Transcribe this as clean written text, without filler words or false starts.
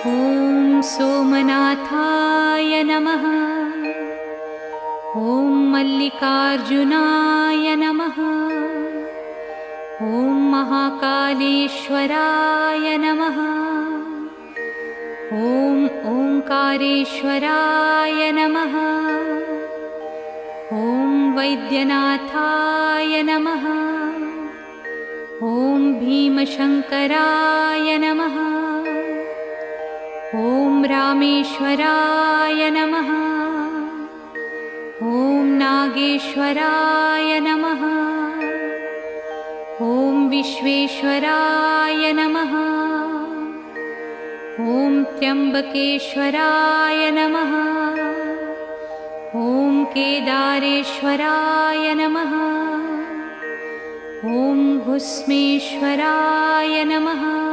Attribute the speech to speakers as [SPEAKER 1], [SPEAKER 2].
[SPEAKER 1] ॐ सोमनाथाय नमः। ॐ मल्लिकार्जुनाय नमः। ॐ महाकालेश्वराय नमः। ॐ ओंकारेश्वराय नमः। ॐ वैद्यनाथाय नमः। ॐ भीमशंकराय नमः। ॐ रामेश्वराय नमः। ॐ नागेश्वराय नमः। ॐ विश्वेश्वराय नमः। ॐ त्र्यंबकेश्वराय नमः। ॐ केदारेश्वराय नमः। ॐ घुस्मेश्वराय नमः।